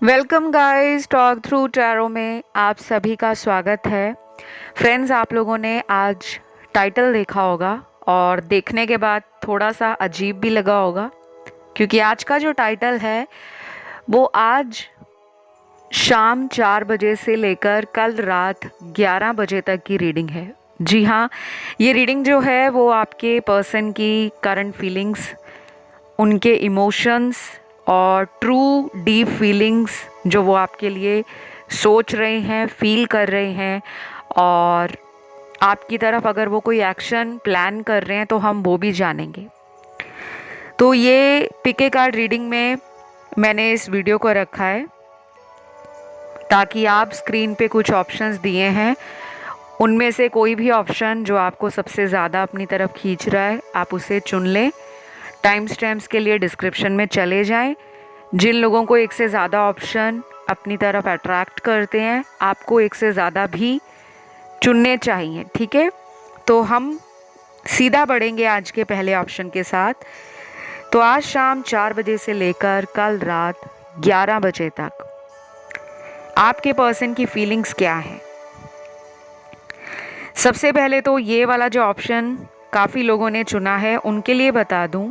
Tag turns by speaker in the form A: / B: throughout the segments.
A: Welcome guys, talk through tarot में आप सभी का स्वागत है। फ्रेंड्स, आप लोगों ने आज टाइटल देखा होगा और देखने के बाद थोड़ा सा अजीब भी लगा होगा, क्योंकि आज का जो टाइटल है वो आज शाम 4 बजे से लेकर कल रात 11 बजे तक की रीडिंग है। जी हाँ, ये रीडिंग जो है वो आपके पर्सन की करंट फीलिंग्स, उनके इमोशंस और ट्रू डीप फीलिंग्स जो वो आपके लिए सोच रहे हैं, फील कर रहे हैं, और आपकी तरफ अगर वो कोई एक्शन प्लान कर रहे हैं तो हम वो भी जानेंगे। तो ये पिक ए कार्ड रीडिंग में मैंने इस वीडियो को रखा है ताकि आप स्क्रीन पे कुछ ऑप्शंस दिए हैं, उनमें से कोई भी ऑप्शन जो आपको सबसे ज़्यादा अपनी तरफ खींच रहा है आप उसे चुन लें। टाइम स्टैम्प्स के लिए डिस्क्रिप्शन में चले जाएं। जिन लोगों को एक से ज़्यादा ऑप्शन अपनी तरफ अट्रैक्ट करते हैं, आपको एक से ज़्यादा भी चुनने चाहिए, ठीक है। तो हम सीधा बढ़ेंगे आज के पहले ऑप्शन के साथ। तो आज शाम 4 बजे से लेकर कल रात 11 बजे तक आपके पर्सन की फीलिंग्स क्या है। सबसे पहले तो ये वाला जो ऑप्शन काफ़ी लोगों ने चुना है उनके लिए बता दूं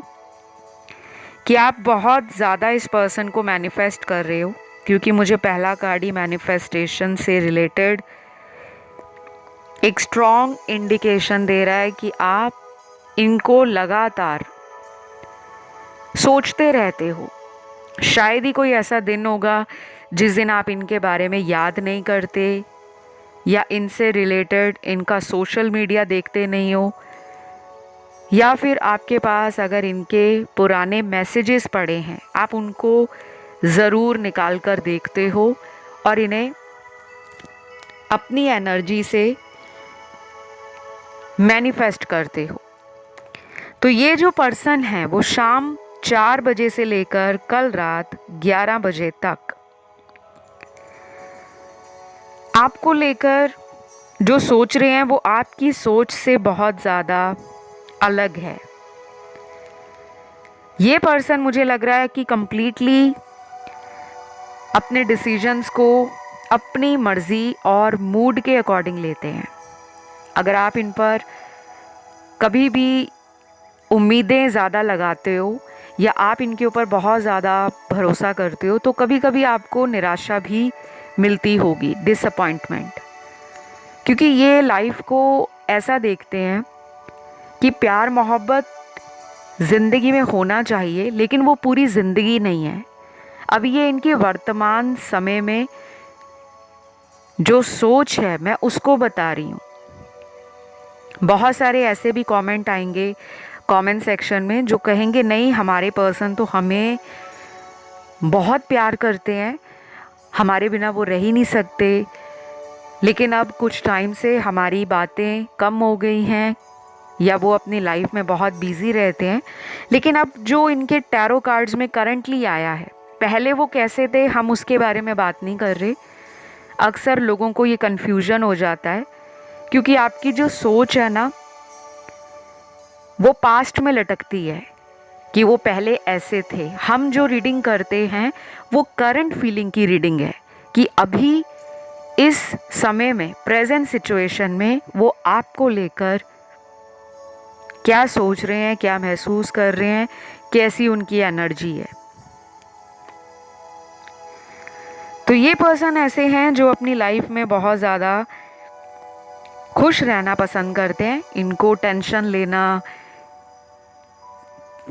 A: कि आप बहुत ज़्यादा इस पर्सन को मैनिफेस्ट कर रहे हो, क्योंकि मुझे पहला कार्ड ही मैनिफेस्टेशन से रिलेटेड एक स्ट्रॉन्ग इंडिकेशन दे रहा है कि आप इनको लगातार सोचते रहते हो। शायद ही कोई ऐसा दिन होगा जिस दिन आप इनके बारे में याद नहीं करते या इनसे रिलेटेड इनका सोशल मीडिया देखते नहीं हो, या फिर आपके पास अगर इनके पुराने मैसेजेस पड़े हैं आप उनको ज़रूर निकाल कर देखते हो और इन्हें अपनी एनर्जी से मैनिफेस्ट करते हो। तो ये जो पर्सन है वो शाम 4 बजे से लेकर कल रात 11 बजे तक आपको लेकर जो सोच रहे हैं वो आपकी सोच से बहुत ज़्यादा अलग है। ये पर्सन मुझे लग रहा है कि कंप्लीटली अपने डिसीजंस को अपनी मर्जी और मूड के अकॉर्डिंग लेते हैं। अगर आप इन पर कभी भी उम्मीदें ज़्यादा लगाते हो या आप इनके ऊपर बहुत ज़्यादा भरोसा करते हो तो कभी कभी आपको निराशा भी मिलती होगी, डिसअपॉइंटमेंट, क्योंकि ये लाइफ को ऐसा देखते हैं कि प्यार मोहब्बत ज़िंदगी में होना चाहिए, लेकिन वो पूरी ज़िंदगी नहीं है। अब ये इनके वर्तमान समय में जो सोच है मैं उसको बता रही हूँ। बहुत सारे ऐसे भी कमेंट आएंगे कमेंट सेक्शन में जो कहेंगे नहीं, हमारे पर्सन तो हमें बहुत प्यार करते हैं, हमारे बिना वो रह ही नहीं सकते, लेकिन अब कुछ टाइम से हमारी बातें कम हो गई हैं या वो अपनी लाइफ में बहुत बिजी रहते हैं। लेकिन अब जो इनके टैरो कार्ड्स में करंटली आया है, पहले वो कैसे थे हम उसके बारे में बात नहीं कर रहे। अक्सर लोगों को ये कन्फ्यूजन हो जाता है क्योंकि आपकी जो सोच है ना वो पास्ट में लटकती है कि वो पहले ऐसे थे। हम जो रीडिंग करते हैं वो करंट फीलिंग की रीडिंग है कि अभी इस समय में प्रेजेंट सिचुएशन में वो आपको लेकर क्या सोच रहे हैं, क्या महसूस कर रहे हैं, कैसी उनकी एनर्जी है। तो ये पर्सन ऐसे हैं जो अपनी लाइफ में बहुत ज़्यादा खुश रहना पसंद करते हैं। इनको टेंशन लेना,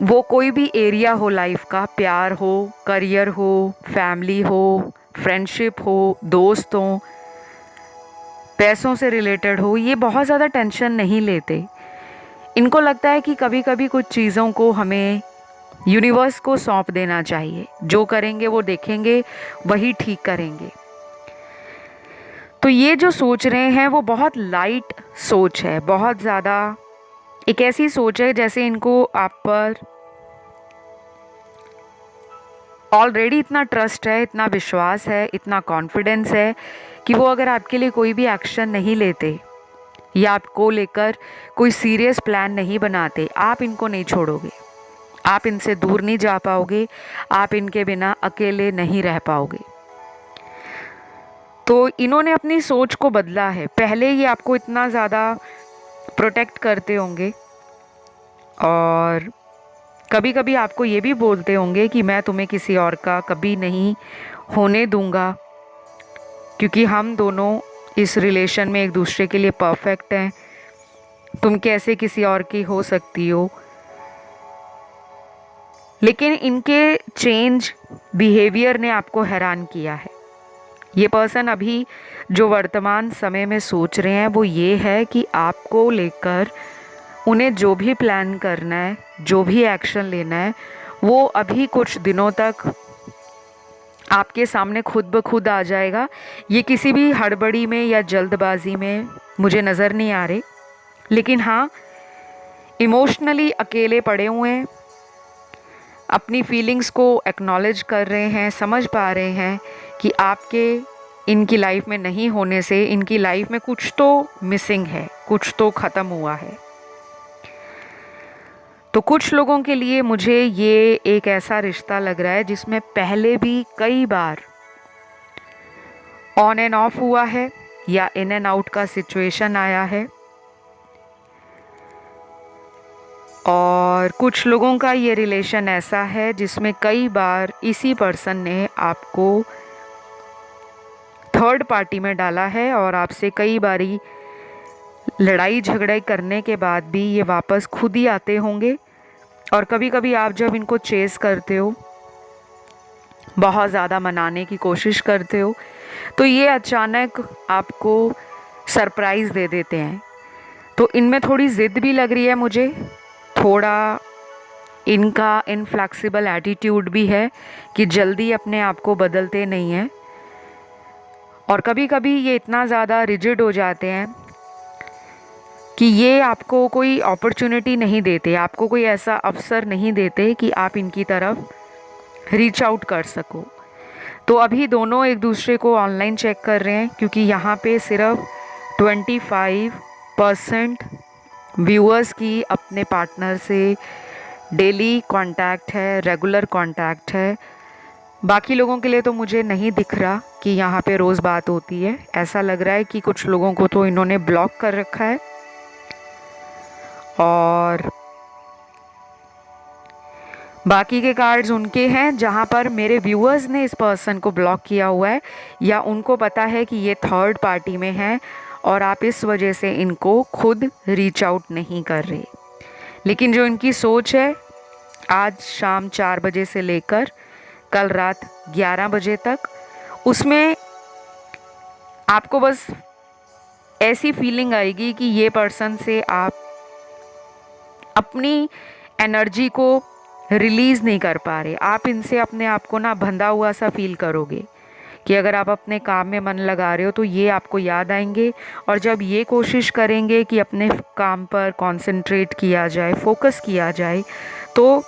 A: वो कोई भी एरिया हो लाइफ का, प्यार हो, करियर हो, फैमिली हो, फ्रेंडशिप हो, दोस्त हो, पैसों से रिलेटेड हो, ये बहुत ज़्यादा टेंशन नहीं लेते। इनको लगता है कि कभी कभी कुछ चीज़ों को हमें यूनिवर्स को सौंप देना चाहिए, जो करेंगे वो देखेंगे, वही ठीक करेंगे। तो ये जो सोच रहे हैं वो बहुत लाइट सोच है, बहुत ज़्यादा एक ऐसी सोच है जैसे इनको आप पर ऑलरेडी इतना ट्रस्ट है, इतना विश्वास है, इतना कॉन्फिडेंस है कि वो अगर आपके लिए कोई भी एक्शन नहीं लेते या आपको लेकर कोई सीरियस प्लान नहीं बनाते, आप इनको नहीं छोड़ोगे, आप इनसे दूर नहीं जा पाओगे, आप इनके बिना अकेले नहीं रह पाओगे। तो इन्होंने अपनी सोच को बदला है। पहले ये आपको इतना ज़्यादा प्रोटेक्ट करते होंगे और कभी कभी आपको ये भी बोलते होंगे कि मैं तुम्हें किसी और का कभी नहीं होने दूंगा, क्योंकि हम दोनों इस रिलेशन में एक दूसरे के लिए परफेक्ट हैं, तुम कैसे किसी और की हो सकती हो। लेकिन इनके चेंज बिहेवियर ने आपको हैरान किया है। ये पर्सन अभी जो वर्तमान समय में सोच रहे हैं वो ये है कि आपको लेकर उन्हें जो भी प्लान करना है, जो भी एक्शन लेना है, वो अभी कुछ दिनों तक आपके सामने खुद ब खुद आ जाएगा। ये किसी भी हड़बड़ी में या जल्दबाजी में मुझे नज़र नहीं आ रहे, लेकिन हाँ, इमोशनली अकेले पड़े हुए हैं, अपनी फीलिंग्स को एक्नॉलेज कर रहे हैं, समझ पा रहे हैं कि आपके इनकी लाइफ में नहीं होने से इनकी लाइफ में कुछ तो मिसिंग है, कुछ तो ख़त्म हुआ है। तो कुछ लोगों के लिए मुझे ये एक ऐसा रिश्ता लग रहा है जिसमें पहले भी कई बार ऑन एंड ऑफ हुआ है या इन एंड आउट का सिचुएशन आया है। और कुछ लोगों का ये रिलेशन ऐसा है जिसमें कई बार इसी पर्सन ने आपको थर्ड पार्टी में डाला है और आपसे कई बारी लड़ाई झगड़ाई करने के बाद भी ये वापस खुद ही आते होंगे। और कभी कभी आप जब इनको चेस करते हो, बहुत ज़्यादा मनाने की कोशिश करते हो, तो ये अचानक आपको सरप्राइज़ दे देते हैं। तो इनमें थोड़ी ज़िद भी लग रही है मुझे, थोड़ा इनका इनफ्लेक्सिबल एटीट्यूड भी है कि जल्दी अपने आप को बदलते नहीं हैं। और कभी कभी ये इतना ज़्यादा रिजिड हो जाते हैं कि ये आपको कोई अपॉर्चुनिटी नहीं देते, आपको कोई ऐसा अवसर नहीं देते कि आप इनकी तरफ रीच आउट कर सको। तो अभी दोनों एक दूसरे को ऑनलाइन चेक कर रहे हैं, क्योंकि यहाँ पे सिर्फ 25% व्यूअर्स की अपने पार्टनर से डेली कांटेक्ट है, रेगुलर कांटेक्ट है। बाकी लोगों के लिए तो मुझे नहीं दिख रहा कि यहाँ पे रोज़ बात होती है। ऐसा लग रहा है कि कुछ लोगों को तो इन्होंने ब्लॉक कर रखा है। और बाकी के कार्ड्स उनके हैं जहाँ पर मेरे व्यूअर्स ने इस पर्सन को ब्लॉक किया हुआ है, या उनको पता है कि ये थर्ड पार्टी में है और आप इस वजह से इनको खुद रीच आउट नहीं कर रहे। लेकिन जो इनकी सोच है, आज शाम 4 बजे से लेकर कल रात 11 बजे तक, उसमें आपको बस ऐसी फीलिंग आएगी कि ये पर्सन से आप अपनी एनर्जी को रिलीज़ नहीं कर पा रहे। आप इनसे अपने आप को ना बंधा हुआ सा फील करोगे कि अगर आप अपने काम में मन लगा रहे हो तो ये आपको याद आएंगे, और जब ये कोशिश करेंगे कि अपने काम पर कंसंट्रेट किया जाए, फोकस किया जाए, तो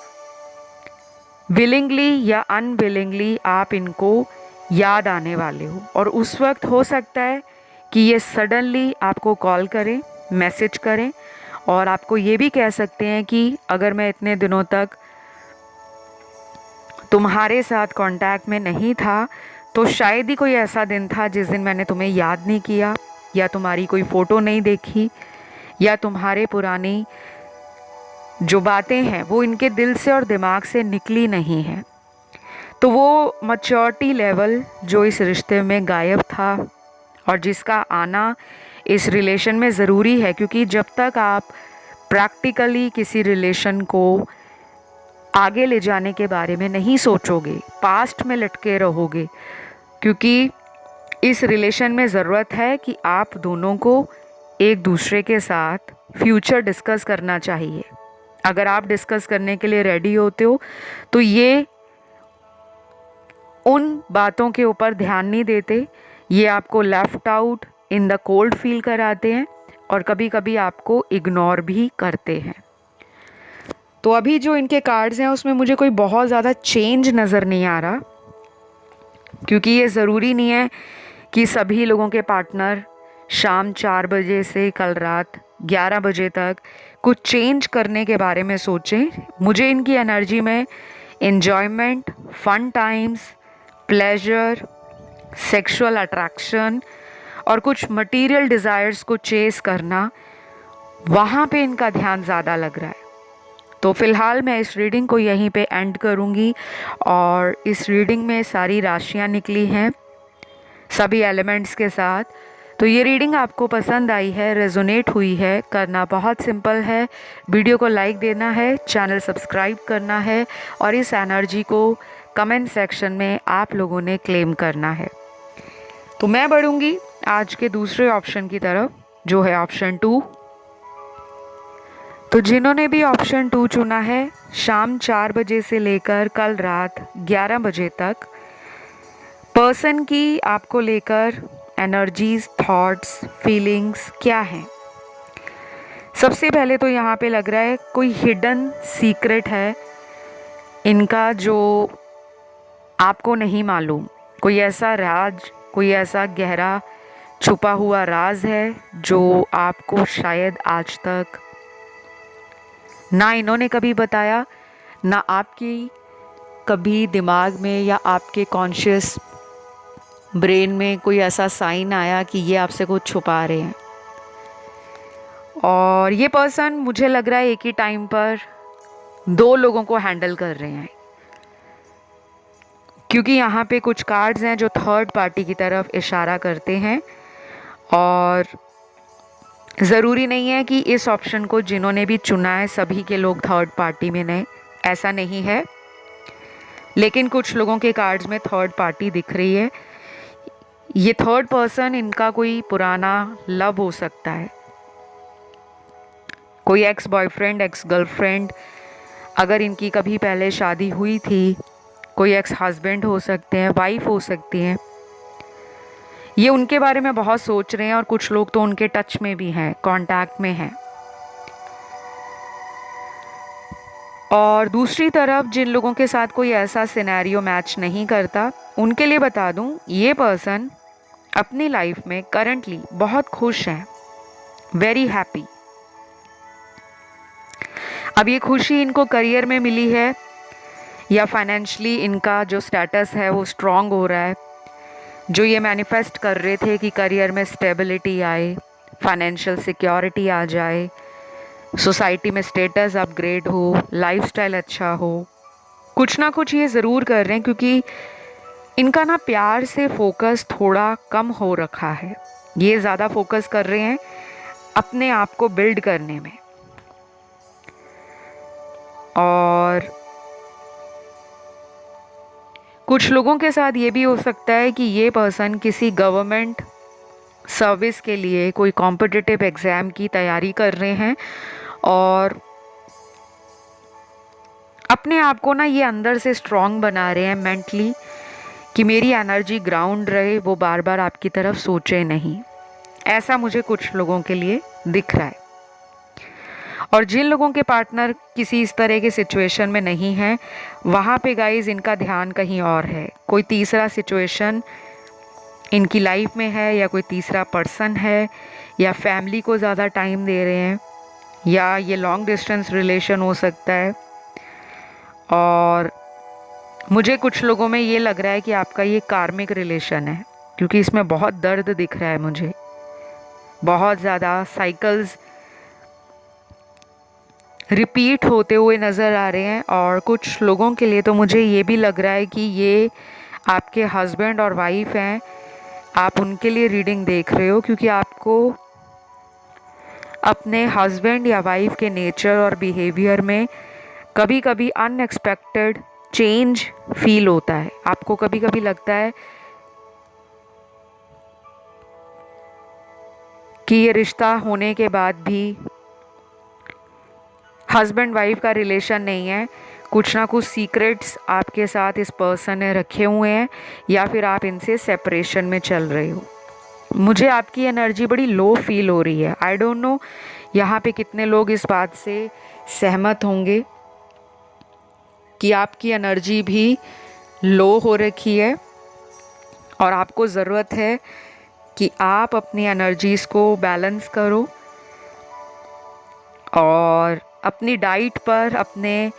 A: विलिंगली या अनविलिंगली आप इनको याद आने वाले हो। और उस वक्त हो सकता है कि ये सडनली आपको कॉल करें, मैसेज करें, और आपको ये भी कह सकते हैं कि अगर मैं इतने दिनों तक तुम्हारे साथ कांटेक्ट में नहीं था तो शायद ही कोई ऐसा दिन था जिस दिन मैंने तुम्हें याद नहीं किया, या तुम्हारी कोई फ़ोटो नहीं देखी, या तुम्हारे पुरानी जो बातें हैं वो इनके दिल से और दिमाग से निकली नहीं हैं। तो वो मैच्योरिटी लेवल जो इस रिश्ते में गायब था और जिसका आना इस रिलेशन में ज़रूरी है, क्योंकि जब तक आप प्रैक्टिकली किसी रिलेशन को आगे ले जाने के बारे में नहीं सोचोगे, पास्ट में लटके रहोगे, क्योंकि इस रिलेशन में ज़रूरत है कि आप दोनों को एक दूसरे के साथ फ्यूचर डिस्कस करना चाहिए। अगर आप डिस्कस करने के लिए रेडी होते हो तो ये उन बातों के ऊपर ध्यान नहीं देते, ये आपको left out in the cold feel कराते हैं और कभी कभी आपको इग्नोर भी करते हैं। तो अभी जो इनके कार्ड्स हैं उसमें मुझे कोई बहुत ज़्यादा चेंज नज़र नहीं आ रहा, क्योंकि ये ज़रूरी नहीं है कि सभी लोगों के पार्टनर शाम 4 बजे से कल रात 11 बजे तक कुछ चेंज करने के बारे में सोचें। मुझे इनकी एनर्जी में enjoyment, fun times, pleasure, sexual attraction और कुछ मटेरियल डिज़ायर्स को चेस करना, वहाँ पे इनका ध्यान ज़्यादा लग रहा है। तो फ़िलहाल मैं इस रीडिंग को यहीं पे एंड करूँगी। और इस रीडिंग में सारी राशियाँ निकली हैं सभी एलिमेंट्स के साथ। तो ये रीडिंग आपको पसंद आई है, रेजोनेट हुई है, करना बहुत सिंपल है। वीडियो को लाइक देना है, चैनल सब्सक्राइब करना है और इस एनर्जी को कमेंट सेक्शन में आप लोगों ने क्लेम करना है। तो मैं बढ़ूँगी आज के दूसरे ऑप्शन की तरफ, जो है ऑप्शन 2। तो जिन्होंने भी ऑप्शन 2 चुना है, शाम 4 बजे से लेकर कल रात 11 बजे तक पर्सन की आपको लेकर एनर्जीज, थॉट्स, फीलिंग्स क्या हैं। सबसे पहले तो यहाँ पे लग रहा है कोई हिडन सीक्रेट है इनका जो आपको नहीं मालूम। कोई ऐसा राज, कोई ऐसा गहरा छुपा हुआ राज है जो आपको शायद आज तक ना इन्होंने कभी बताया, ना आपकी कभी दिमाग में या आपके कॉन्शियस ब्रेन में कोई ऐसा साइन आया कि ये आपसे कुछ छुपा रहे हैं। और ये पर्सन मुझे लग रहा है एक ही टाइम पर 2 लोगों को हैंडल कर रहे हैं, क्योंकि यहाँ पे कुछ कार्ड्स हैं जो थर्ड पार्टी की तरफ इशारा करते हैं। और ज़रूरी नहीं है कि इस ऑप्शन को जिन्होंने भी चुना है सभी के लोग थर्ड पार्टी में नहीं, ऐसा नहीं है। लेकिन कुछ लोगों के कार्ड्स में थर्ड पार्टी दिख रही है। ये थर्ड पर्सन इनका कोई पुराना लव हो सकता है, कोई एक्स बॉयफ्रेंड, एक्स गर्लफ्रेंड, अगर इनकी कभी पहले शादी हुई थी, कोई एक्स हस्बैंड हो सकते हैं, वाइफ हो सकती हैं। ये उनके बारे में बहुत सोच रहे हैं और कुछ लोग तो उनके टच में भी हैं, कांटेक्ट में हैं। और दूसरी तरफ जिन लोगों के साथ कोई ऐसा सिनेरियो मैच नहीं करता, उनके लिए बता दूं, ये पर्सन अपनी लाइफ में करंटली बहुत खुश हैं, वेरी हैप्पी। अब ये खुशी इनको करियर में मिली है या फाइनेंशियली इनका जो स्टेटस है वो स्ट्रांग हो रहा है। जो ये मैनिफेस्ट कर रहे थे कि करियर में स्टेबिलिटी आए, फाइनेंशियल सिक्योरिटी आ जाए, सोसाइटी में स्टेटस अपग्रेड हो, लाइफस्टाइल अच्छा हो, कुछ ना कुछ ये ज़रूर कर रहे हैं, क्योंकि इनका ना प्यार से फोकस थोड़ा कम हो रखा है। ये ज़्यादा फोकस कर रहे हैं अपने आप को बिल्ड करने में। और कुछ लोगों के साथ ये भी हो सकता है कि ये पर्सन किसी गवर्नमेंट सर्विस के लिए कोई कॉम्पिटिटिव एग्ज़ाम की तैयारी कर रहे हैं और अपने आप को ना ये अंदर से स्ट्रॉन्ग बना रहे हैं मेंटली, कि मेरी एनर्जी ग्राउंड रहे, वो बार बार आपकी तरफ सोचे नहीं। ऐसा मुझे कुछ लोगों के लिए दिख रहा है। और जिन लोगों के पार्टनर किसी इस तरह के सिचुएशन में नहीं हैं, वहाँ पे गाइस इनका ध्यान कहीं और है। कोई तीसरा सिचुएशन इनकी लाइफ में है, या कोई तीसरा पर्सन है, या फैमिली को ज़्यादा टाइम दे रहे हैं, या ये लॉन्ग डिस्टेंस रिलेशन हो सकता है। और मुझे कुछ लोगों में ये लग रहा है कि आपका ये कार्मिक रिलेशन है, क्योंकि इसमें बहुत दर्द दिख रहा है मुझे, बहुत ज़्यादा साइकिल्स रिपीट होते हुए नज़र आ रहे हैं। और कुछ लोगों के लिए तो मुझे ये भी लग रहा है कि ये आपके हस्बैंड और वाइफ हैं, आप उनके लिए रीडिंग देख रहे हो, क्योंकि आपको अपने हस्बैंड या वाइफ के नेचर और बिहेवियर में कभी कभी अनएक्सपेक्टेड चेंज फील होता है। आपको कभी कभी लगता है कि ये रिश्ता होने के बाद भी हस्बैंड वाइफ का रिलेशन नहीं है, कुछ ना कुछ सीक्रेट्स आपके साथ इस पर्सन ने रखे हुए हैं, या फिर आप इनसे सेपरेशन में चल रहे हो। मुझे आपकी एनर्जी बड़ी लो फील हो रही है। आई डोंट नो यहाँ पे कितने लोग इस बात से सहमत होंगे कि आपकी एनर्जी भी लो हो रखी है और आपको ज़रूरत है कि आप अपनी एनर्जीज़ को बैलेंस करो और अपनी डाइट पर, अपने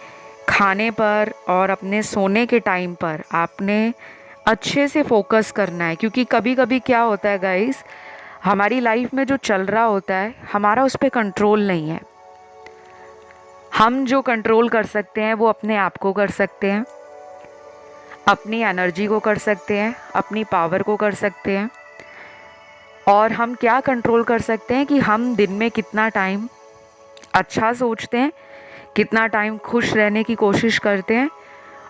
A: खाने पर और अपने सोने के टाइम पर आपने अच्छे से फोकस करना है, क्योंकि कभी कभी क्या होता है गाइस, हमारी लाइफ में जो चल रहा होता है हमारा उस पर कंट्रोल नहीं है। हम जो कंट्रोल कर सकते हैं वो अपने आप को कर सकते हैं, अपनी एनर्जी को कर सकते हैं, अपनी पावर को कर सकते हैं। और हम क्या कंट्रोल कर सकते हैं कि हम दिन में कितना टाइम अच्छा सोचते हैं, कितना टाइम खुश रहने की कोशिश करते हैं,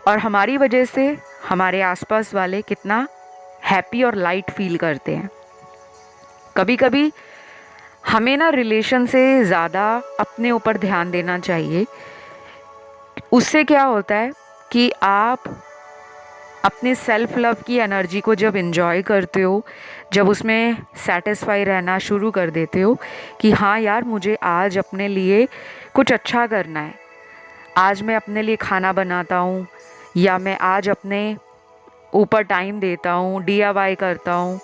A: और हमारी वजह से हमारे आसपास वाले कितना हैप्पी और लाइट फील करते हैं। कभी कभी हमें ना रिलेशन से ज़्यादा अपने ऊपर ध्यान देना चाहिए। उससे क्या होता है कि आप अपने सेल्फ लव की एनर्जी को जब एंजॉय करते हो, जब उसमें सेटिस्फाई रहना शुरू कर देते हो कि हाँ यार, मुझे आज अपने लिए कुछ अच्छा करना है, आज मैं अपने लिए खाना बनाता हूँ, या मैं आज अपने ऊपर टाइम देता हूँ, DIY करता हूँ,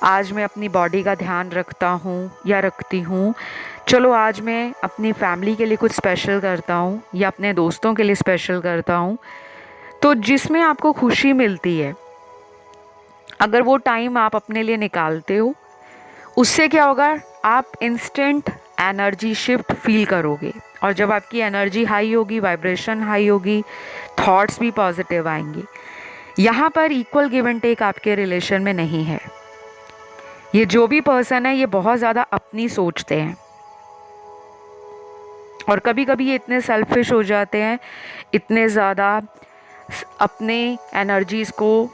A: आज मैं अपनी बॉडी का ध्यान रखता हूँ या रखती हूँ, चलो आज मैं अपनी फैमिली के लिए कुछ स्पेशल करता हूँ या अपने दोस्तों के लिए स्पेशल करता हूँ, तो जिसमें आपको खुशी मिलती है, अगर वो टाइम आप अपने लिए निकालते हो, उससे क्या होगा, आप इंस्टेंट एनर्जी शिफ्ट फील करोगे। और जब आपकी एनर्जी हाई होगी, वाइब्रेशन हाई होगी, थॉट्स भी पॉजिटिव आएंगे। यहाँ पर इक्वल गिव एंड टेक आपके रिलेशन में नहीं है। ये जो भी पर्सन है ये बहुत ज़्यादा अपनी सोचते हैं, और कभी कभी ये इतने सेल्फिश हो जाते हैं, इतने ज़्यादा अपने एनर्जीज़ को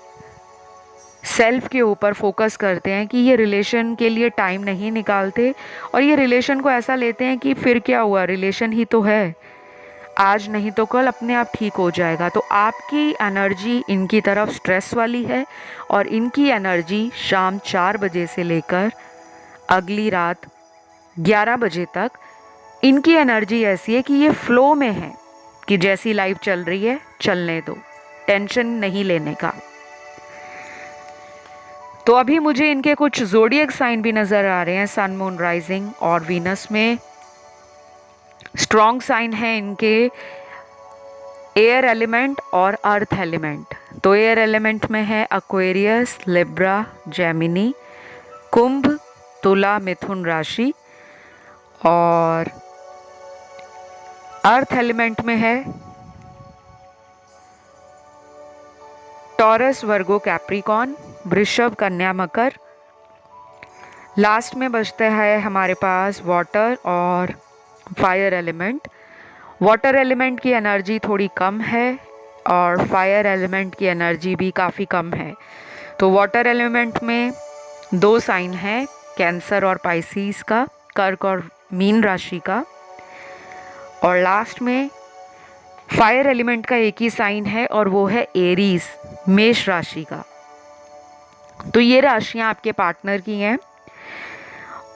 A: सेल्फ के ऊपर फोकस करते हैं कि ये रिलेशन के लिए टाइम नहीं निकालते, और ये रिलेशन को ऐसा लेते हैं कि फिर क्या हुआ, रिलेशन ही तो है, आज नहीं तो कल अपने आप ठीक हो जाएगा। तो आपकी एनर्जी इनकी तरफ स्ट्रेस वाली है, और इनकी एनर्जी शाम 4 बजे से लेकर अगली रात 11 बजे तक इनकी एनर्जी ऐसी है कि ये फ्लो में है कि जैसी लाइफ चल रही है चलने दो, टेंशन नहीं लेने का। तो अभी मुझे इनके कुछ ज़ोडिएक साइन भी नज़र आ रहे हैं, सन, मून, राइजिंग और वीनस में। स्ट्रॉन्ग साइन है इनके एयर एलिमेंट और अर्थ एलिमेंट। तो एयर एलिमेंट में है एक्वेरियस, लिब्रा, जेमिनी, कुंभ, तुला, मिथुन राशि, और अर्थ एलिमेंट में है टॉरस, वर्गो, कैप्रिकॉन, वृषभ, कन्या, मकर। लास्ट में बचता है हमारे पास वाटर और फायर एलिमेंट। वाटर एलिमेंट की एनर्जी थोड़ी कम है और फायर एलिमेंट की एनर्जी भी काफ़ी कम है। तो वाटर एलिमेंट में 2 साइन है, कैंसर और पाइसिस का, कर्क और मीन राशि का, और लास्ट में फायर एलिमेंट का एक ही साइन है और वो है एरीज, मेष राशि का। तो ये राशियां आपके पार्टनर की हैं,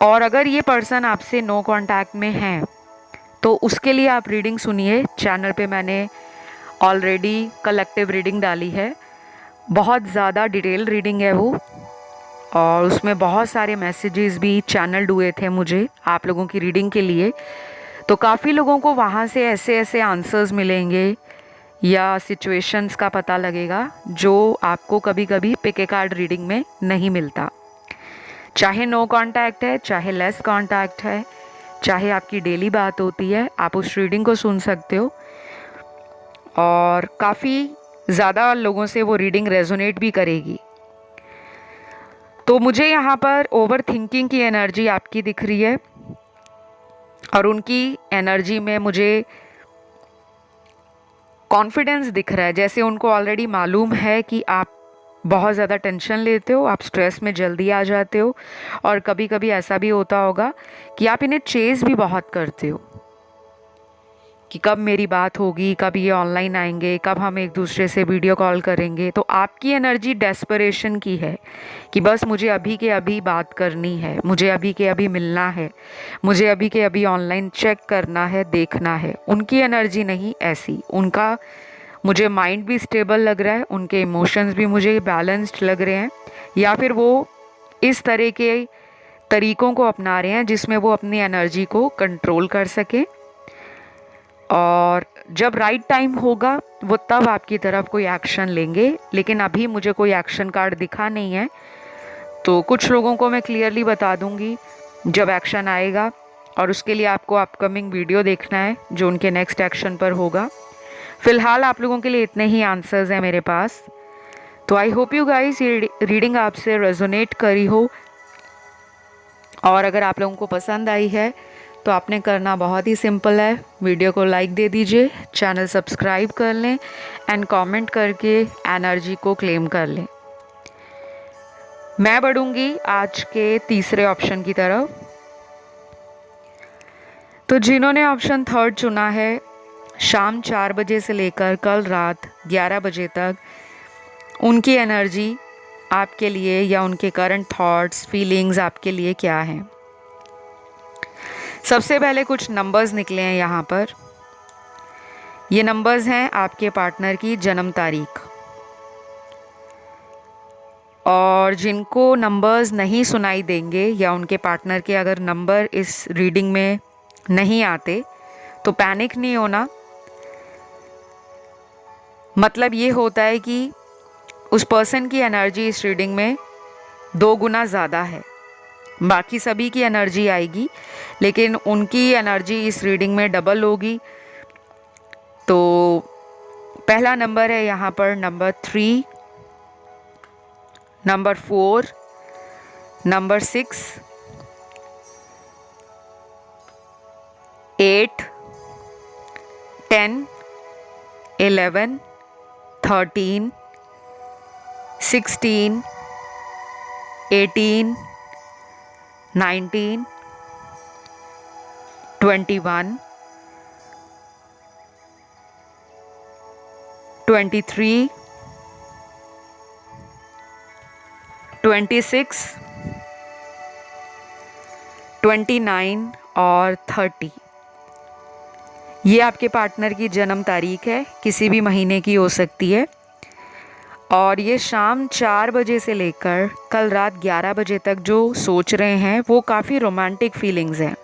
A: और अगर ये पर्सन आपसे नो कांटेक्ट में है तो उसके लिए आप रीडिंग सुनिए। चैनल पे मैंने ऑलरेडी कलेक्टिव रीडिंग डाली है, बहुत ज़्यादा डिटेल रीडिंग है वो, और उसमें बहुत सारे मैसेजेस भी चैनल हुए थे मुझे आप लोगों की रीडिंग के लिए। तो काफ़ी लोगों को वहाँ से ऐसे ऐसे आंसर्स मिलेंगे या सिचुएशंस का पता लगेगा जो आपको कभी कभी पिक ए कार्ड रीडिंग में नहीं मिलता। चाहे नो कांटेक्ट है, चाहे लेस कांटेक्ट है, चाहे आपकी डेली बात होती है, आप उस रीडिंग को सुन सकते हो, और काफ़ी ज़्यादा लोगों से वो रीडिंग रेजोनेट भी करेगी। तो मुझे यहाँ पर ओवर थिंकिंग की एनर्जी आपकी दिख रही है, और उनकी एनर्जी में मुझे कॉन्फिडेंस दिख रहा है, जैसे उनको ऑलरेडी मालूम है कि आप बहुत ज़्यादा टेंशन लेते हो, आप स्ट्रेस में जल्दी आ जाते हो, और कभी कभी ऐसा भी होता होगा कि आप इन्हें चेज़ भी बहुत करते हो कि कब मेरी बात होगी, कब ये ऑनलाइन आएंगे, कब हम एक दूसरे से वीडियो कॉल करेंगे। तो आपकी एनर्जी डेस्परेशन की है कि बस मुझे अभी के अभी बात करनी है, मुझे अभी के अभी मिलना है, मुझे अभी के अभी ऑनलाइन चेक करना है, देखना है। उनकी एनर्जी नहीं ऐसी, उनका मुझे माइंड भी स्टेबल लग रहा है, उनके इमोशंस भी मुझे बैलेंस्ड लग रहे हैं, या फिर वो इस तरह के तरीक़ों को अपना रहे हैं जिसमें वो अपनी एनर्जी को कंट्रोल कर सके और जब राइट टाइम होगा वो तब आपकी तरफ कोई एक्शन लेंगे, लेकिन अभी मुझे कोई एक्शन कार्ड दिखा नहीं है। तो कुछ लोगों को मैं क्लियरली बता दूंगी जब एक्शन आएगा, और उसके लिए आपको अपकमिंग वीडियो देखना है जो उनके नेक्स्ट एक्शन पर होगा। फ़िलहाल आप लोगों के लिए इतने ही आंसर्स हैं मेरे पास। तो आई होप यू गाइस ये रीडिंग आपसे रेजोनेट करी हो, और अगर आप लोगों को पसंद आई है तो आपने करना बहुत ही सिंपल है, वीडियो को लाइक दे दीजिए, चैनल सब्सक्राइब कर लें एंड कमेंट करके एनर्जी को क्लेम कर लें। मैं बढ़ूंगी आज के तीसरे ऑप्शन की तरफ। तो जिन्होंने ऑप्शन थर्ड चुना है, शाम 4 बजे से लेकर कल रात 11 बजे तक उनकी एनर्जी आपके लिए या उनके करंट थॉट्स फीलिंग्स आपके लिए क्या हैं। सबसे पहले कुछ नंबर्स निकले हैं यहाँ पर। ये नंबर्स हैं आपके पार्टनर की जन्म तारीख, और जिनको नंबर्स नहीं सुनाई देंगे या उनके पार्टनर के अगर नंबर इस रीडिंग में नहीं आते तो पैनिक नहीं होना। मतलब ये होता है कि उस पर्सन की एनर्जी इस रीडिंग में 2 गुना ज़्यादा है। बाकी सभी की एनर्जी आएगी लेकिन उनकी एनर्जी इस रीडिंग में डबल होगी। तो पहला नंबर है यहाँ पर नंबर 3, नंबर 4, नंबर 6, 8, 10, 11, 13, 16, 18, 19, 21, 23, 26, 29 और 30। ये आपके पार्टनर की जन्म तारीख है, किसी भी महीने की हो सकती है, और ये शाम 4 बजे से लेकर कल रात 11 बजे तक जो सोच रहे हैं वो काफ़ी रोमांटिक फीलिंग्स हैं।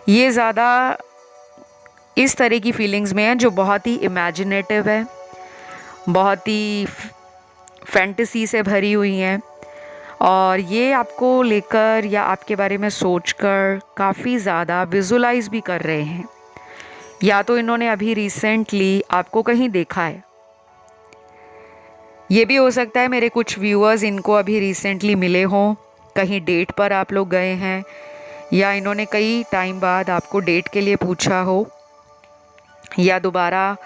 A: ये ज़्यादा इस तरह की फीलिंग्स में है जो बहुत ही इमेजिनेटिव है, बहुत ही फैंटेसी से भरी हुई हैं, और ये आपको लेकर या आपके बारे में सोचकर काफ़ी ज़्यादा विजुलाइज भी कर रहे हैं, या तो इन्होंने अभी रिसेंटली आपको कहीं देखा है। ये भी हो सकता है मेरे कुछ व्यूअर्स इनको अभी रिसेंटली मिले हों, कहीं डेट पर आप लोग गए हैं, या इन्होंने कई टाइम बाद आपको डेट के लिए पूछा हो, या दोबारा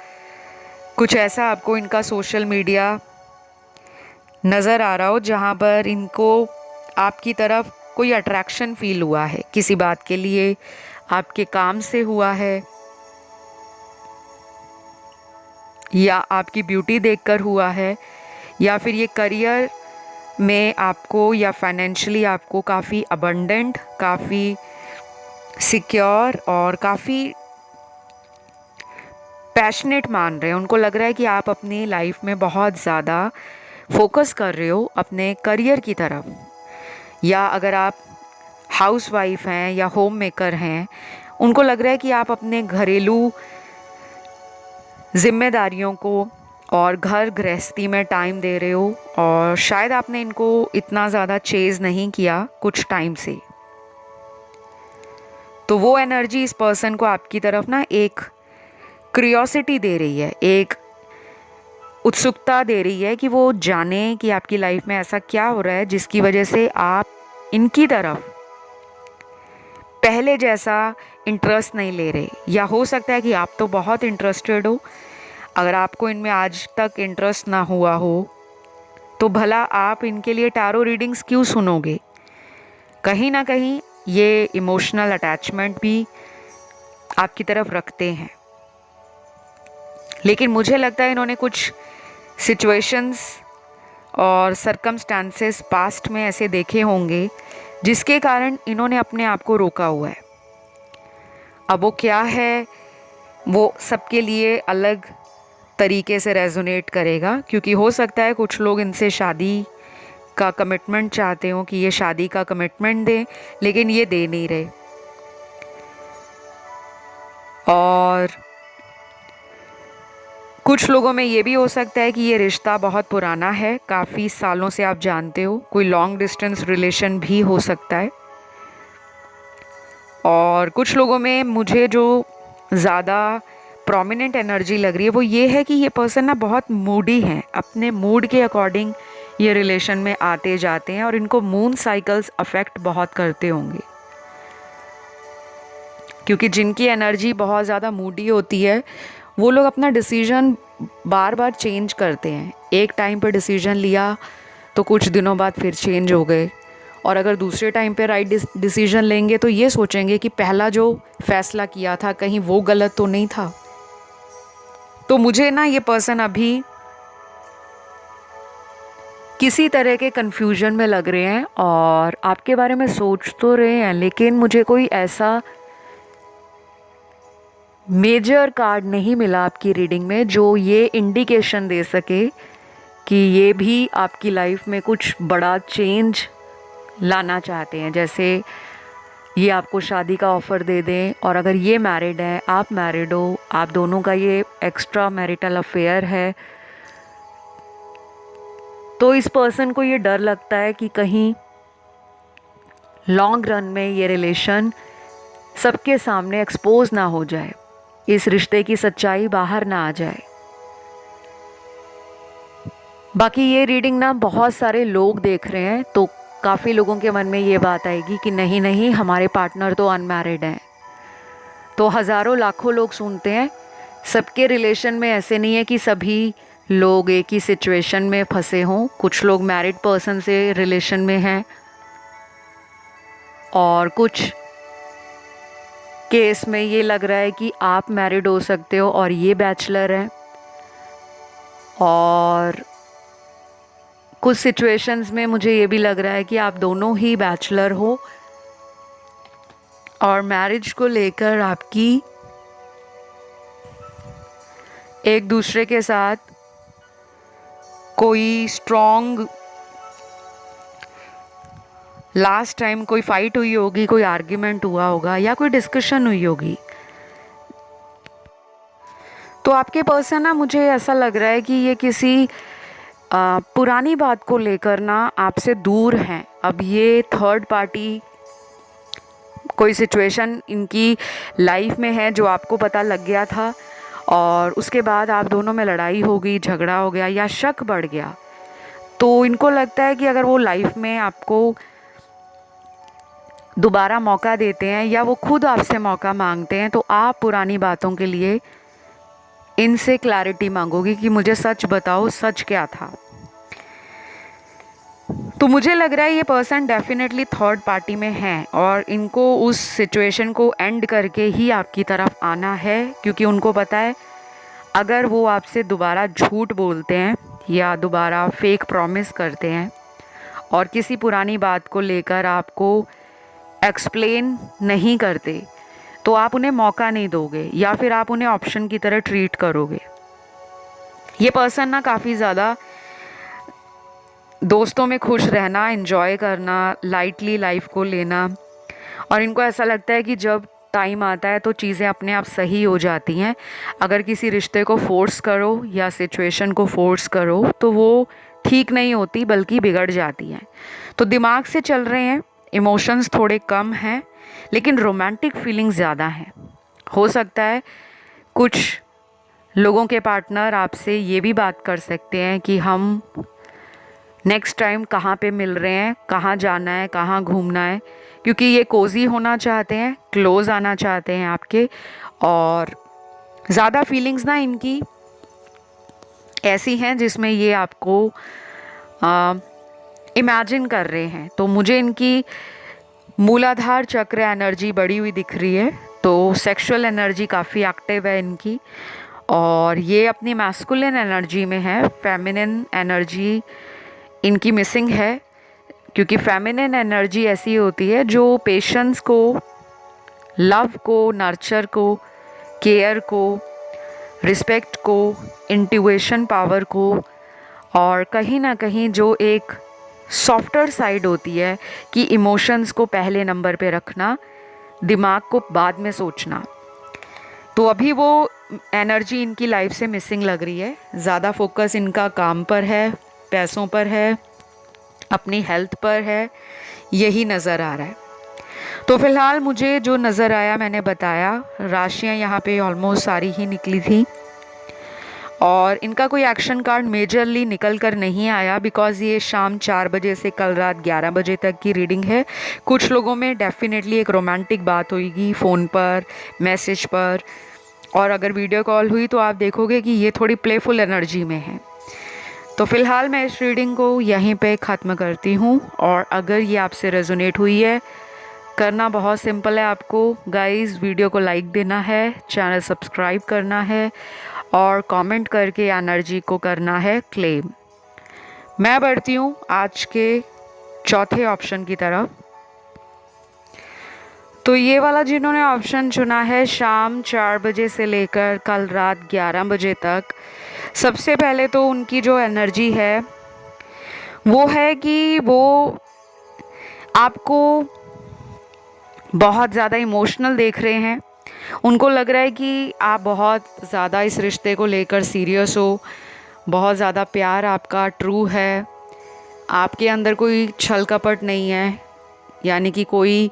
A: कुछ ऐसा आपको इनका सोशल मीडिया नज़र आ रहा हो जहाँ पर इनको आपकी तरफ कोई अट्रैक्शन फील हुआ है, किसी बात के लिए, आपके काम से हुआ है, या आपकी ब्यूटी देखकर हुआ है, या फिर ये करियर में आपको या फाइनेंशियली आपको काफ़ी अबंडेंट, काफ़ी सिक्योर और काफ़ी पैशनेट मान रहे हैं। उनको लग रहा है कि आप अपनी लाइफ में बहुत ज़्यादा फोकस कर रहे हो अपने करियर की तरफ, या अगर आप हाउसवाइफ हैं या होम मेकर हैं, उनको लग रहा है कि आप अपने घरेलू जिम्मेदारियों को और घर गृहस्थी में टाइम दे रहे हो, और शायद आपने इनको इतना ज़्यादा चेज़ नहीं किया कुछ टाइम से। तो वो एनर्जी इस पर्सन को आपकी तरफ ना एक क्यूरियोसिटी दे रही है, एक उत्सुकता दे रही है कि वो जाने कि आपकी लाइफ में ऐसा क्या हो रहा है जिसकी वजह से आप इनकी तरफ पहले जैसा इंटरेस्ट नहीं ले रहे। या हो सकता है कि आप तो बहुत इंटरेस्टेड हो, अगर आपको इनमें आज तक इंटरेस्ट ना हुआ हो तो भला आप इनके लिए टैरो रीडिंग्स क्यों सुनोगे। कहीं ना कहीं ये इमोशनल अटैचमेंट भी आपकी तरफ रखते हैं, लेकिन मुझे लगता है इन्होंने कुछ सिचुएशंस और सरकमस्टांसेस पास्ट में ऐसे देखे होंगे जिसके कारण इन्होंने अपने आप को रोका हुआ है। अब वो क्या है वो सबके लिए अलग तरीके से रेजोनेट करेगा, क्योंकि हो सकता है कुछ लोग इनसे शादी का कमिटमेंट चाहते हो कि ये शादी का कमिटमेंट दें, लेकिन ये दे नहीं रहे। और कुछ लोगों में ये भी हो सकता है कि ये रिश्ता बहुत पुराना है, काफ़ी सालों से आप जानते हो, कोई लॉन्ग डिस्टेंस रिलेशन भी हो सकता है। और कुछ लोगों में मुझे जो ज़्यादा प्रोमिनेंट एनर्जी लग रही है वो ये है कि ये पर्सन ना बहुत मूडी हैं, अपने मूड के अकॉर्डिंग ये रिलेशन में आते जाते हैं और इनको मून साइकिल्स अफेक्ट बहुत करते होंगे, क्योंकि जिनकी एनर्जी बहुत ज़्यादा मूडी होती है वो लोग अपना डिसीजन बार बार चेंज करते हैं। एक टाइम पर डिसीजन लिया तो कुछ दिनों बाद फिर चेंज हो गए, और अगर दूसरे टाइम पे राइट डिसीजन लेंगे तो ये सोचेंगे कि पहला जो फैसला किया था कहीं वो गलत तो नहीं था। तो मुझे ना ये पर्सन अभी किसी तरह के कन्फ्यूजन में लग रहे हैं और आपके बारे में सोच तो रहे हैं, लेकिन मुझे कोई ऐसा मेजर कार्ड नहीं मिला आपकी रीडिंग में जो ये इंडिकेशन दे सके कि ये भी आपकी लाइफ में कुछ बड़ा चेंज लाना चाहते हैं। जैसे ये आपको शादी का ऑफ़र दे दें, और अगर ये मैरिड हैं, आप मैरिड हो, आप दोनों का ये एक्स्ट्रा मैरिटल अफेयर है, तो इस पर्सन को ये डर लगता है कि कहीं लॉन्ग रन में ये रिलेशन सबके सामने एक्सपोज ना हो जाए, इस रिश्ते की सच्चाई बाहर ना आ जाए। बाकी ये रीडिंग ना बहुत सारे लोग देख रहे हैं, तो काफ़ी लोगों के मन में ये बात आएगी कि नहीं नहीं, हमारे पार्टनर तो अनमैरिड हैं। तो हज़ारों लाखों लोग सुनते हैं, सबके रिलेशन में ऐसे नहीं है कि सभी लोग एक ही सिचुएशन में फंसे हों। कुछ लोग मैरिड पर्सन से रिलेशन में हैं और कुछ केस में ये लग रहा है कि आप मैरिड हो सकते हो और ये बैचलर हैं, और कुछ सिचुएशंस में मुझे ये भी लग रहा है कि आप दोनों ही बैचलर हो और मैरिज को लेकर आपकी एक दूसरे के साथ कोई स्ट्रॉन्ग लास्ट टाइम कोई फाइट हुई होगी, कोई आर्ग्यूमेंट हुआ होगा या कोई डिस्कशन हुई होगी। तो आपके पर्सन ना, मुझे ऐसा लग रहा है कि ये किसी पुरानी बात को लेकर ना आपसे दूर हैं। अब ये थर्ड पार्टी कोई सिचुएशन इनकी लाइफ में है जो आपको पता लग गया था, और उसके बाद आप दोनों में लड़ाई हो गई, झगड़ा हो गया या शक बढ़ गया। तो इनको लगता है कि अगर वो लाइफ में आपको दोबारा मौका देते हैं या वो खुद आपसे मौका मांगते हैं, तो आप पुरानी बातों के लिए इनसे क्लैरिटी मांगोगी कि मुझे सच बताओ, सच क्या था। तो मुझे लग रहा है ये पर्सन डेफिनेटली थर्ड पार्टी में है और इनको उस सिचुएशन को एंड करके ही आपकी तरफ आना है, क्योंकि उनको पता है अगर वो आपसे दोबारा झूठ बोलते हैं या दोबारा फेक प्रॉमिस करते हैं और किसी पुरानी बात को लेकर आपको एक्सप्लेन नहीं करते, तो आप उन्हें मौका नहीं दोगे या फिर आप उन्हें ऑप्शन की तरह ट्रीट करोगे। ये पर्सन ना काफ़ी ज़्यादा दोस्तों में खुश रहना, एंजॉय करना, लाइटली लाइफ को लेना, और इनको ऐसा लगता है कि जब टाइम आता है तो चीज़ें अपने आप सही हो जाती हैं। अगर किसी रिश्ते को फोर्स करो या सिचुएशन को फोर्स करो तो वो ठीक नहीं होती बल्कि बिगड़ जाती हैं। तो दिमाग से चल रहे हैं, इमोशंस थोड़े कम हैं, लेकिन रोमांटिक फीलिंग्स ज़्यादा हैं। हो सकता है कुछ लोगों के पार्टनर आपसे ये भी बात कर सकते हैं कि हम नेक्स्ट टाइम कहाँ पे मिल रहे हैं, कहाँ जाना है, कहाँ घूमना है, क्योंकि ये कोज़ी होना चाहते हैं, क्लोज़ आना चाहते हैं आपके, और ज़्यादा फीलिंग्स ना इनकी ऐसी हैं जिसमें ये आपको इमेजिन कर रहे हैं। तो मुझे इनकी मूलाधार चक्र एनर्जी बढ़ी हुई दिख रही है, तो सेक्सुअल एनर्जी काफ़ी एक्टिव है इनकी, और ये अपनी मैस्कुलिन एनर्जी में है। फेमिनिन एनर्जी इनकी मिसिंग है, क्योंकि फेमिनिन एनर्जी ऐसी होती है जो पेशेंस को, लव को, नर्चर को, केयर को, रिस्पेक्ट को, इंट्यूशन पावर को, और कहीं ना कहीं जो एक सॉफ्टर साइड होती है कि इमोशंस को पहले नंबर पे रखना, दिमाग को बाद में सोचना, तो अभी वो एनर्जी इनकी लाइफ से मिसिंग लग रही है। ज़्यादा फोकस इनका काम पर है, पैसों पर है, अपनी हेल्थ पर है, यही नज़र आ रहा है। तो फिलहाल मुझे जो नज़र आया मैंने बताया। राशियाँ यहाँ पे ऑलमोस्ट सारी ही निकली थी और इनका कोई एक्शन कार्ड मेजरली निकल कर नहीं आया, बिकॉज़ ये शाम 4 बजे से कल रात 11 बजे तक की रीडिंग है। कुछ लोगों में डेफिनेटली एक रोमांटिक बात होगी फ़ोन पर, मैसेज पर, और अगर वीडियो कॉल हुई तो आप देखोगे कि ये थोड़ी प्लेफुल एनर्जी में है। तो फ़िलहाल मैं इस रीडिंग को यहीं पे ख़त्म करती हूँ। और अगर ये आपसे रेजोनेट हुई है, करना बहुत सिंपल है आपको गाइस, वीडियो को लाइक देना है, चैनल सब्सक्राइब करना है और कमेंट करके एनर्जी को करना है क्लेम। मैं बढ़ती हूँ आज के चौथे ऑप्शन की तरफ। तो ये वाला जिन्होंने ऑप्शन चुना है शाम 4 बजे से लेकर कल रात 11 बजे तक, सबसे पहले तो उनकी जो एनर्जी है वो है कि वो आपको बहुत ज़्यादा इमोशनल देख रहे हैं। उनको लग रहा है कि आप बहुत ज़्यादा इस रिश्ते को लेकर सीरियस हो, बहुत ज़्यादा प्यार आपका ट्रू है, आपके अंदर कोई छल कपट नहीं है, यानी कि कोई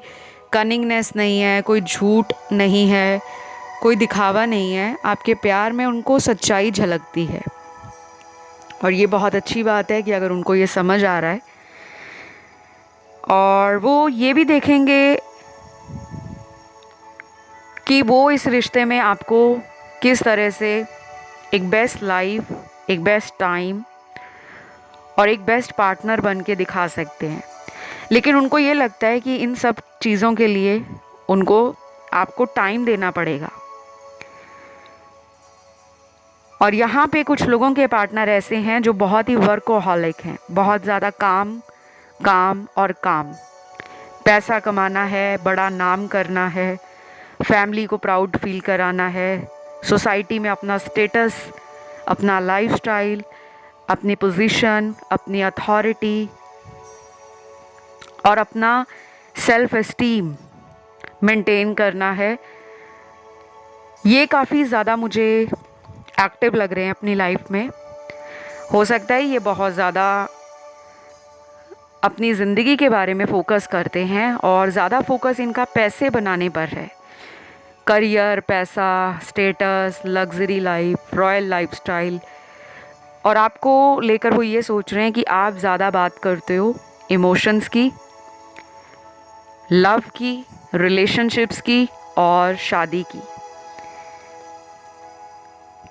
A: कनिंगनेस नहीं है, कोई झूठ नहीं है, कोई दिखावा नहीं है। आपके प्यार में उनको सच्चाई झलकती है और ये बहुत अच्छी बात है कि अगर उनको ये समझ आ रहा है। और वो ये भी देखेंगे कि वो इस रिश्ते में आपको किस तरह से एक बेस्ट लाइफ, एक बेस्ट टाइम और एक बेस्ट पार्टनर बन के दिखा सकते हैं। लेकिन उनको ये लगता है कि इन सब चीज़ों के लिए उनको आपको टाइम देना पड़ेगा। और यहाँ पे कुछ लोगों के पार्टनर ऐसे हैं जो बहुत ही वर्कोहॉलिक हैं, बहुत ज़्यादा काम काम और काम। पैसा कमाना है, बड़ा नाम करना है, फैमिली को प्राउड फील कराना है, सोसाइटी में अपना स्टेटस, अपना लाइफस्टाइल, अपनी पोजीशन, अपनी अथॉरिटी और अपना सेल्फ एस्टीम मेंटेन करना है। ये काफ़ी ज़्यादा मुझे एक्टिव लग रहे हैं अपनी लाइफ में। हो सकता है ये बहुत ज़्यादा अपनी ज़िंदगी के बारे में फ़ोकस करते हैं और ज़्यादा फोकस इनका पैसे बनाने पर है। करियर, पैसा, status, luxury life, royal lifestyle, और आपको लेकर वो ये सोच रहे हैं कि आप ज़्यादा बात करते हो इमोशंस की, लव की, रिलेशनशिप्स की और शादी की।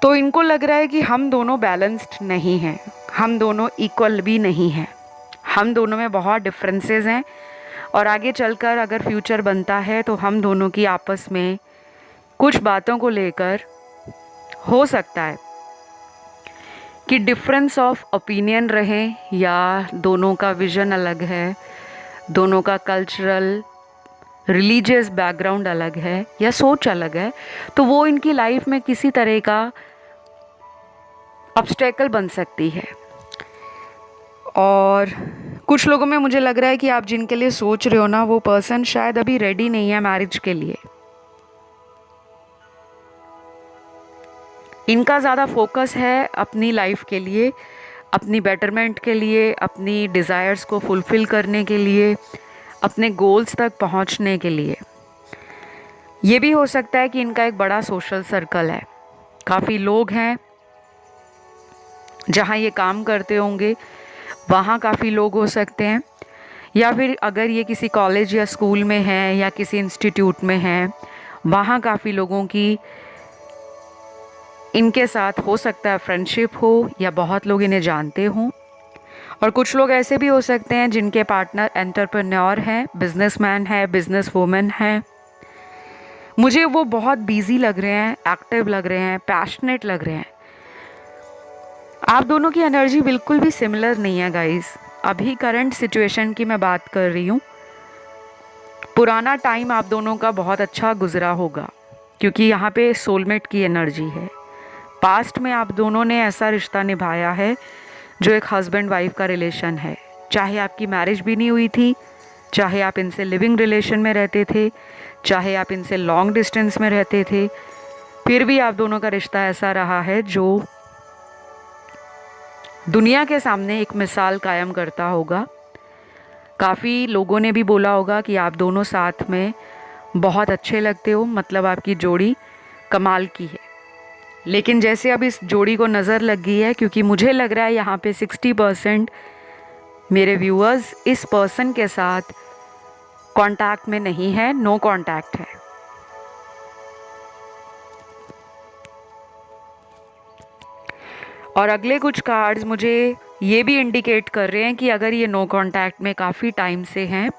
A: तो इनको लग रहा है कि हम दोनों बैलेंस्ड नहीं हैं, हम दोनों इक्वल भी नहीं हैं, हम दोनों में बहुत डिफरेंसेस हैं। और आगे चलकर अगर फ्यूचर बनता है तो हम दोनों की आपस में कुछ बातों को लेकर हो सकता है कि डिफरेंस ऑफ ओपिनियन रहे, या दोनों का विजन अलग है, दोनों का कल्चरल रिलीजियस बैकग्राउंड अलग है या सोच अलग है, तो वो इनकी लाइफ में किसी तरह का ऑब्स्टेकल बन सकती है। और कुछ लोगों में मुझे लग रहा है कि आप जिनके लिए सोच रहे हो ना, वो पर्सन शायद अभी रेडी नहीं है मैरिज के लिए। इनका ज़्यादा फोकस है अपनी लाइफ के लिए, अपनी बेटरमेंट के लिए, अपनी डिज़ायर्स को फुलफ़िल करने के लिए, अपने गोल्स तक पहुंचने के लिए। ये भी हो सकता है कि इनका एक बड़ा सोशल सर्कल है, काफ़ी लोग हैं जहाँ ये काम करते होंगे, वहाँ काफ़ी लोग हो सकते हैं, या फिर अगर ये किसी कॉलेज या स्कूल में हैं या किसी इंस्टीट्यूट में हैं, वहाँ काफ़ी लोगों की इनके साथ हो सकता है फ्रेंडशिप हो या बहुत लोग इन्हें जानते हों। और कुछ लोग ऐसे भी हो सकते हैं जिनके पार्टनर एंटरप्रेन्योर हैं, बिजनेसमैन है, बिजनेस वूमेन हैं। मुझे वो बहुत बिजी लग रहे हैं, एक्टिव लग रहे हैं, पैशनेट लग रहे हैं। आप दोनों की एनर्जी बिल्कुल भी सिमिलर नहीं है गाइस। अभी करंट सिचुएशन की मैं बात कर रही हूँ। पुराना टाइम आप दोनों का बहुत अच्छा गुजरा होगा, क्योंकि यहाँ पे सोलमेट की एनर्जी है। पास्ट में आप दोनों ने ऐसा रिश्ता निभाया है जो एक हस्बैंड वाइफ का रिलेशन है, चाहे आपकी मैरिज भी नहीं हुई थी, चाहे आप इनसे लिविंग रिलेशन में रहते थे, चाहे आप इनसे लॉन्ग डिस्टेंस में रहते थे, फिर भी आप दोनों का रिश्ता ऐसा रहा है जो दुनिया के सामने एक मिसाल कायम करता होगा। काफ़ी लोगों ने भी बोला होगा कि आप दोनों साथ में बहुत अच्छे लगते हो, मतलब आपकी जोड़ी कमाल की है। लेकिन जैसे अब इस जोड़ी को नज़र लग गई है, क्योंकि मुझे लग रहा है यहाँ पे 60% मेरे व्यूअर्स इस पर्सन के साथ कांटेक्ट में नहीं है, नो कांटेक्ट है। और अगले कुछ कार्ड्स मुझे ये भी इंडिकेट कर रहे हैं कि अगर ये नो कांटेक्ट में काफ़ी टाइम से हैं,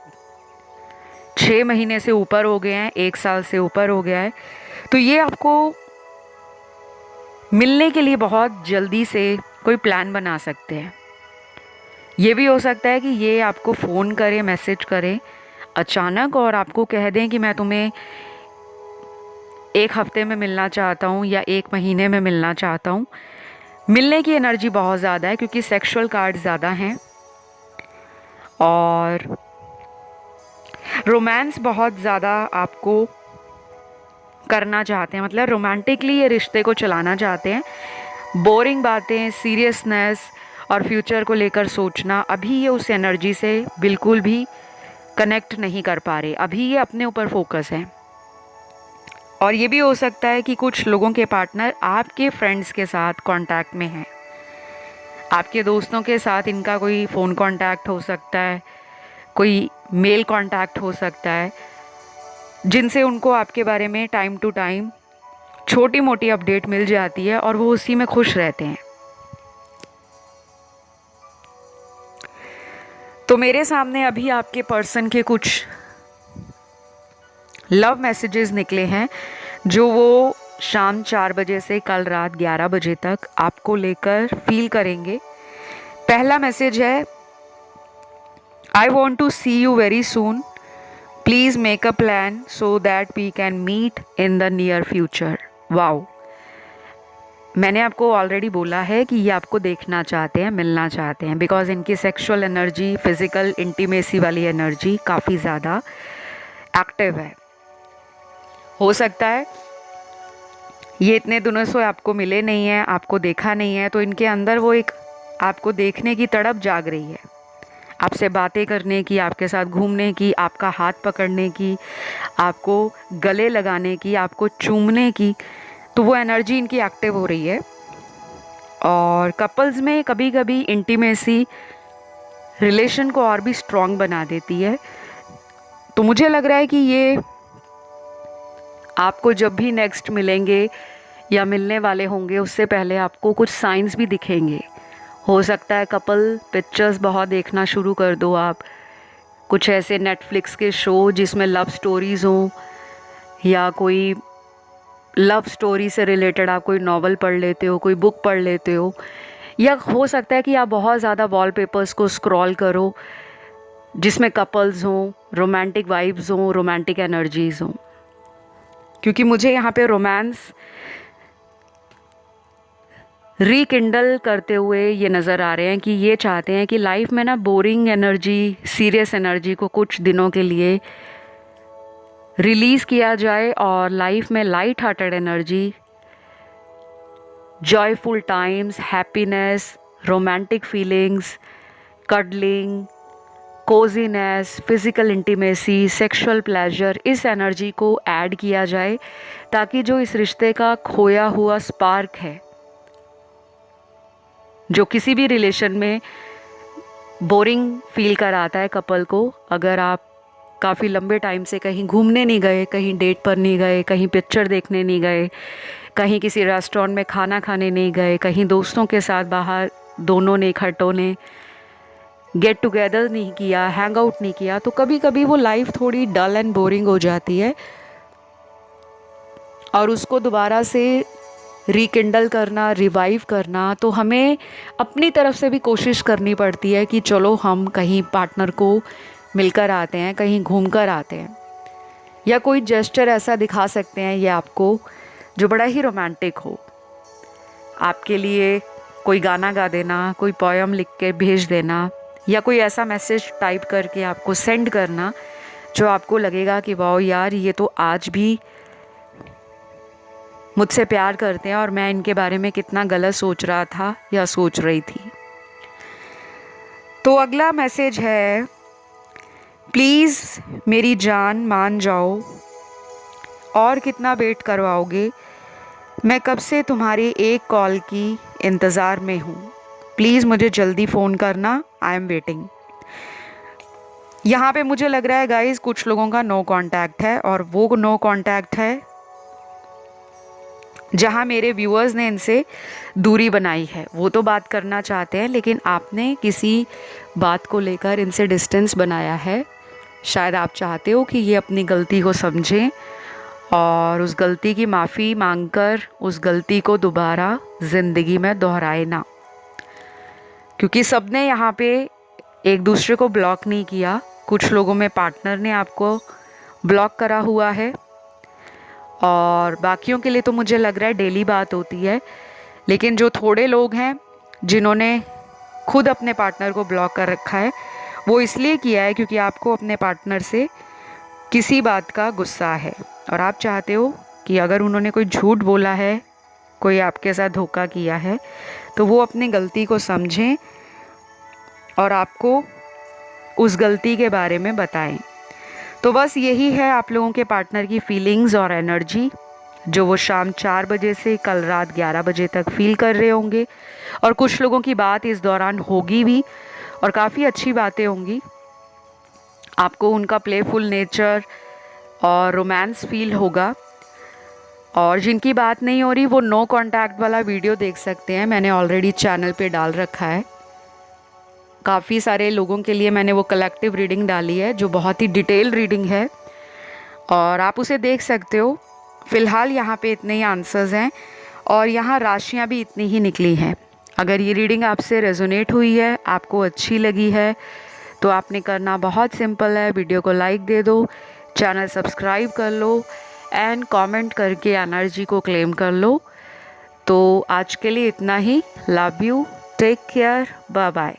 A: 6 महीने से ऊपर हो गए हैं, 1 साल से ऊपर हो गया है, तो ये आपको मिलने के लिए बहुत जल्दी से कोई प्लान बना सकते हैं। ये भी हो सकता है कि ये आपको फ़ोन करें, मैसेज करें अचानक और आपको कह दें कि मैं तुम्हें 1 हफ्ते में मिलना चाहता हूँ या 1 महीने में मिलना चाहता हूँ। मिलने की एनर्जी बहुत ज़्यादा है क्योंकि सेक्सुअल कार्ड ज़्यादा हैं और रोमांस बहुत ज़्यादा आपको करना चाहते हैं, मतलब रोमांटिकली ये रिश्ते को चलाना चाहते हैं। बोरिंग बातें, सीरियसनेस और फ्यूचर को लेकर सोचना, अभी ये उस एनर्जी से बिल्कुल भी कनेक्ट नहीं कर पा रहे। अभी ये अपने ऊपर फोकस है। और ये भी हो सकता है कि कुछ लोगों के पार्टनर आपके फ्रेंड्स के साथ कांटेक्ट में हैं, आपके दोस्तों के साथ इनका कोई फ़ोन कांटेक्ट हो सकता है, कोई मेल कांटेक्ट हो सकता है, जिनसे उनको आपके बारे में टाइम टू टाइम छोटी मोटी अपडेट मिल जाती है और वो उसी में खुश रहते हैं। तो मेरे सामने अभी आपके पर्सन के कुछ लव मैसेजेस निकले हैं जो वो शाम 4 बजे से कल रात 11 बजे तक आपको लेकर फील करेंगे। पहला मैसेज है, I want to see you very soon, please make a plan so that we can meet in the near future. Wow, मैंने आपको ऑलरेडी बोला है कि ये आपको देखना चाहते हैं, मिलना चाहते हैं, बिकॉज इनकी सेक्सुअल एनर्जी, फिज़िकल इंटीमेसी वाली एनर्जी काफ़ी ज़्यादा एक्टिव है। हो सकता है ये इतने दिनों से आपको मिले नहीं हैं, आपको देखा नहीं है, तो इनके अंदर वो एक आपको देखने की तड़प जाग रही है, आपसे बातें करने की, आपके साथ घूमने की, आपका हाथ पकड़ने की, आपको गले लगाने की, आपको चूमने की। तो वो एनर्जी इनकी एक्टिव हो रही है। और कपल्स में कभी कभी इंटीमेसी रिलेशन को और भी स्ट्रॉन्ग बना देती है। तो मुझे लग रहा है कि ये आपको जब भी नेक्स्ट मिलेंगे या मिलने वाले होंगे उससे पहले आपको कुछ साइंस भी दिखेंगे। हो सकता है कपल पिक्चर्स बहुत देखना शुरू कर दो आप, कुछ ऐसे नेटफ्लिक्स के शो जिसमें लव स्टोरीज़ हों, या कोई लव स्टोरी से रिलेटेड आप कोई नॉवल पढ़ लेते हो, कोई बुक पढ़ लेते हो, या हो सकता है कि आप बहुत ज़्यादा वॉलपेपर्स को स्क्रॉल करो जिसमें कपल्स हों, रोमांटिक वाइब्स हों, रोमांटिक एनर्जीज़ हों। क्योंकि मुझे यहाँ पे रोमांस रिकिंडल करते हुए ये नज़र आ रहे हैं कि ये चाहते हैं कि लाइफ में ना बोरिंग एनर्जी, सीरियस एनर्जी को कुछ दिनों के लिए रिलीज़ किया जाए और लाइफ में light hearted energy, joyful times, happiness, romantic feelings, cuddling, cosiness, physical intimacy, sexual pleasure, इस एनर्जी को ऐड किया जाए ताकि जो इस रिश्ते का खोया हुआ स्पार्क है, जो किसी भी रिलेशन में बोरिंग फील कराता है कपल को, अगर आप काफ़ी लंबे टाइम से कहीं घूमने नहीं गए, कहीं डेट पर नहीं गए, कहीं पिक्चर देखने नहीं गए, कहीं किसी रेस्टोरेंट में खाना खाने नहीं गए, कहीं दोस्तों के साथ बाहर दोनों ने इकट्ठों ने गेट टुगेदर नहीं किया, हैंग आउट नहीं किया, तो कभी कभी वो लाइफ थोड़ी डल एंड बोरिंग हो जाती है और उसको दोबारा से रिकिंडल करना, रिवाइव करना, तो हमें अपनी तरफ से भी कोशिश करनी पड़ती है कि चलो हम कहीं पार्टनर को मिलकर आते हैं, कहीं घूम कर आते हैं, या कोई जेस्चर ऐसा दिखा सकते हैं ये आपको जो बड़ा ही रोमांटिक हो। आपके लिए कोई गाना गा देना, कोई पोयम लिख के भेज देना, या कोई ऐसा मैसेज टाइप करके आपको सेंड करना जो आपको लगेगा कि वाह यार, ये तो आज भी मुझसे प्यार करते हैं और मैं इनके बारे में कितना गलत सोच रहा था या सोच रही थी। तो अगला मैसेज है, प्लीज़ मेरी जान मान जाओ, और कितना वेट करवाओगे? मैं कब से तुम्हारी एक कॉल की इंतज़ार में हूँ। प्लीज़ मुझे जल्दी फ़ोन करना, आई एम वेटिंग। यहाँ पे मुझे लग रहा है गाइस कुछ लोगों का नो कांटेक्ट है, और वो नो कांटेक्ट है जहाँ मेरे व्यूअर्स ने इनसे दूरी बनाई है। वो तो बात करना चाहते हैं, लेकिन आपने किसी बात को लेकर इनसे डिस्टेंस बनाया है। शायद आप चाहते हो कि ये अपनी गलती को समझें और उस गलती की माफ़ी मांगकर उस गलती को दोबारा ज़िंदगी में दोहराए ना, क्योंकि सबने यहाँ पे एक दूसरे को ब्लॉक नहीं किया। कुछ लोगों में पार्टनर ने आपको ब्लॉक करा हुआ है, और बाकियों के लिए तो मुझे लग रहा है डेली बात होती है। लेकिन जो थोड़े लोग हैं जिन्होंने खुद अपने पार्टनर को ब्लॉक कर रखा है, वो इसलिए किया है क्योंकि आपको अपने पार्टनर से किसी बात का गुस्सा है, और आप चाहते हो कि अगर उन्होंने कोई झूठ बोला है, कोई आपके साथ धोखा किया है, तो वो अपनी गलती को समझें और आपको उस गलती के बारे में बताएं। तो बस यही है आप लोगों के पार्टनर की फीलिंग्स और एनर्जी, जो वो शाम 4 बजे से कल रात 11 बजे तक फील कर रहे होंगे। और कुछ लोगों की बात इस दौरान होगी भी, और काफ़ी अच्छी बातें होंगी। आपको उनका प्लेफुल नेचर और रोमांस फील होगा। और जिनकी बात नहीं हो रही वो नो कांटेक्ट वाला वीडियो देख सकते हैं, मैंने ऑलरेडी चैनल पे डाल रखा है। काफ़ी सारे लोगों के लिए मैंने वो कलेक्टिव रीडिंग डाली है, जो बहुत ही डिटेल रीडिंग है, और आप उसे देख सकते हो। फ़िलहाल यहाँ पे इतने ही आंसर्स हैं, और यहाँ राशियाँ भी इतनी ही निकली हैं। अगर ये रीडिंग आपसे रेजोनेट हुई है, आपको अच्छी लगी है, तो आपने करना बहुत सिंपल है, वीडियो को लाइक दे दो, चैनल सब्सक्राइब कर लो, एंड कमेंट करके एनर्जी को क्लेम कर लो। तो आज के लिए इतना ही। Love you, take care, bye bye.